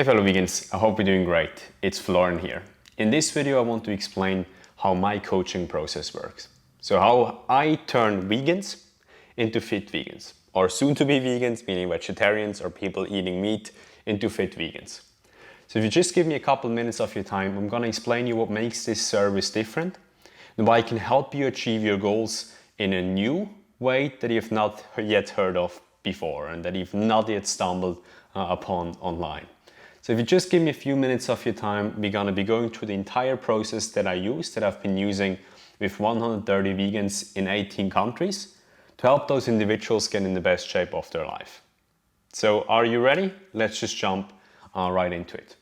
Hey fellow vegans, I hope you're doing great. It's Florian here. In this video I want to explain how my coaching process works. So how I turn vegans into fit vegans, or soon to be vegans, meaning vegetarians or people eating meat, into fit vegans. So if you just give me a couple minutes of your time, I'm going to explain you what makes this service different and why I can help you achieve your goals in a new way that you've not yet heard of before and that you've not yet stumbled upon online. So if you just give me a few minutes of your time, we're going to be going through the entire process that I've been using with 130 vegans in 18 countries to help those individuals get in the best shape of their life. So are you ready? Let's just jump right into it.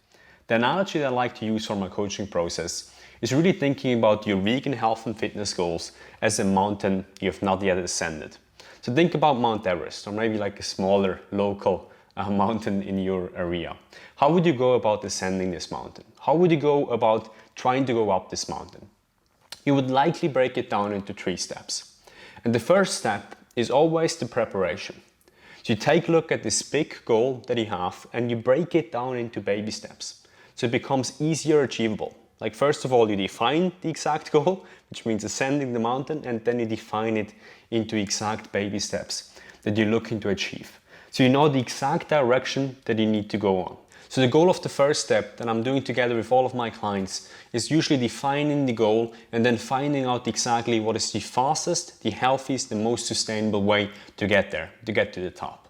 The analogy that I like to use for my coaching process is really thinking about your vegan health and fitness goals as a mountain you have not yet ascended. So think about Mount Everest, or maybe like a smaller local mountain in your area. How would you go about ascending this mountain? How would you go about trying to go up this mountain? You would likely break it down into 3 steps. And the first step is always the preparation. So you take a look at this big goal that you have and you break it down into baby steps. So it becomes easier achievable. Like first of all, you define the exact goal, which means ascending the mountain, and then you define it into exact baby steps that you're looking to achieve. So you know the exact direction that you need to go on. So the goal of the first step that I'm doing together with all of my clients is usually defining the goal and then finding out exactly what is the fastest, the healthiest, the most sustainable way to get there, to get to the top.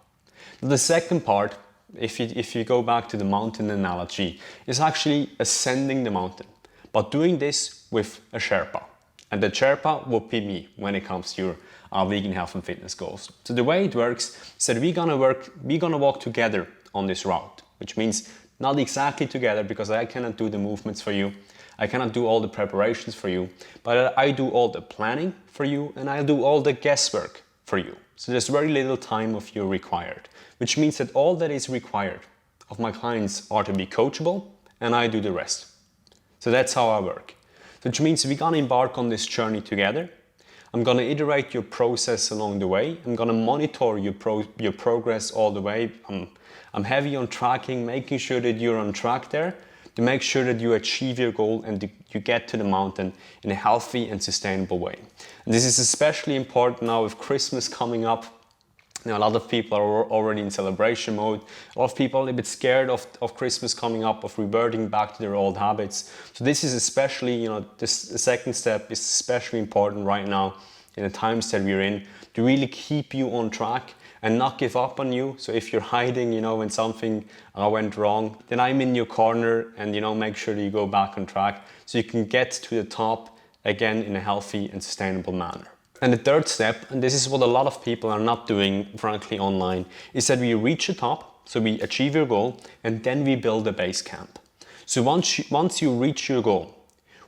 The second part, if you go back to the mountain analogy, is actually ascending the mountain, but doing this with a Sherpa. And the Sherpa will be me when it comes to your vegan health and fitness goals. So the way it works is that we're gonna walk together on this route, which means not exactly together because I cannot do the movements for you. I cannot do all the preparations for you, but I do all the planning for you and I do all the guesswork for you. So there's very little time of you required, which means that all that is required of my clients are to be coachable and I do the rest. So that's how I work. Which means we're gonna embark on this journey together. I'm gonna iterate your process along the way. I'm gonna monitor your progress all the way. I'm heavy on tracking, making sure that you're on track there to make sure that you achieve your goal and you get to the mountain in a healthy and sustainable way. And this is especially important now with Christmas coming up. Now, a lot of people are already in celebration mode. A lot of people are a little bit scared of Christmas coming up, of reverting back to their old habits. So this is especially, the second step is especially important right now in the times that we're in to really keep you on track and not give up on you. So if you're hiding, when something went wrong, then I'm in your corner and, make sure that you go back on track so you can get to the top again in a healthy and sustainable manner. And the third step, and this is what a lot of people are not doing, frankly, online, is that we reach the top, so we achieve your goal, and then we build a base camp. So once you reach your goal,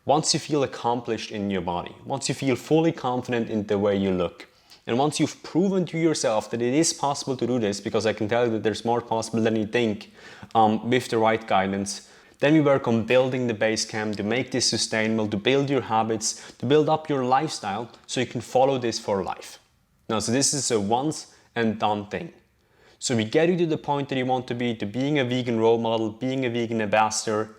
once you feel accomplished in your body, once you feel fully confident in the way you look, and once you've proven to yourself that it is possible to do this, because I can tell you that there's more possible than you think with the right guidance, then we work on building the base camp to make this sustainable, to build your habits, to build up your lifestyle so you can follow this for life. Now, so this is a once and done thing. So we get you to the point that you want to be, to being a vegan role model, being a vegan ambassador,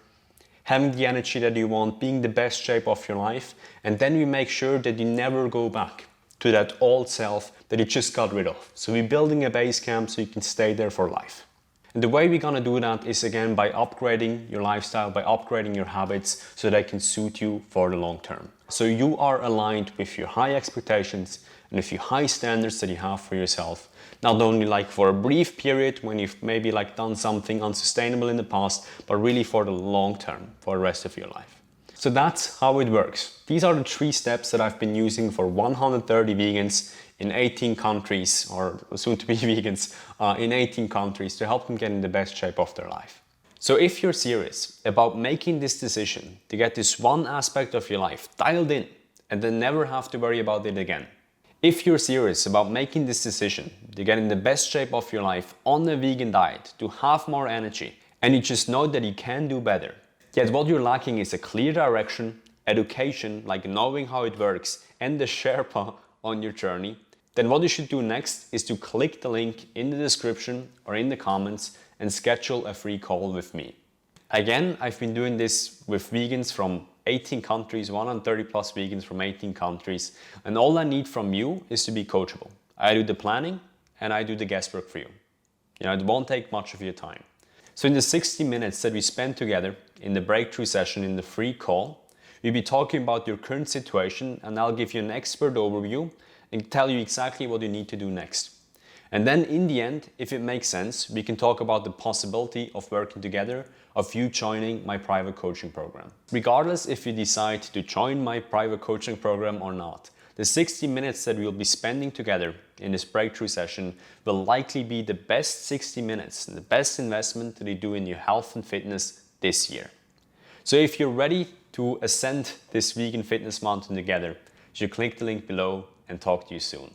having the energy that you want, being the best shape of your life, and then we make sure that you never go back to that old self that you just got rid of. So we're building a base camp so you can stay there for life. And the way we're gonna do that is again by upgrading your lifestyle, by upgrading your habits so they can suit you for the long term. So you are aligned with your high expectations and with your high standards that you have for yourself. Not only like for a brief period when you've maybe done something unsustainable in the past, but really for the long term, for the rest of your life. So that's how it works. These are the 3 steps that I've been using for 130 vegans in 18 countries, or soon to be vegans, in 18 countries to help them get in the best shape of their life. So if you're serious about making this decision to get this one aspect of your life dialed in and then never have to worry about it again, if you're serious about making this decision to get in the best shape of your life on a vegan diet, to have more energy, and you just know that you can do better, yet what you're lacking is a clear direction, education, like knowing how it works, and the Sherpa on your journey, then what you should do next is to click the link in the description or in the comments and schedule a free call with me. Again, I've been doing this with vegans from 18 countries, 130 plus vegans from 18 countries, and all I need from you is to be coachable. I do the planning and I do the guesswork for you. It won't take much of your time. So in the 60 minutes that we spend together in the breakthrough session in the free call, we'll be talking about your current situation, and I'll give you an expert overview and tell you exactly what you need to do next. And then in the end, if it makes sense, we can talk about the possibility of working together, of you joining my private coaching program. Regardless if you decide to join my private coaching program or not, the 60 minutes that we'll be spending together in this breakthrough session will likely be the best 60 minutes, the best investment that you do in your health and fitness this year. So if you're ready to ascend this vegan fitness mountain together, you should click the link below and talk to you soon.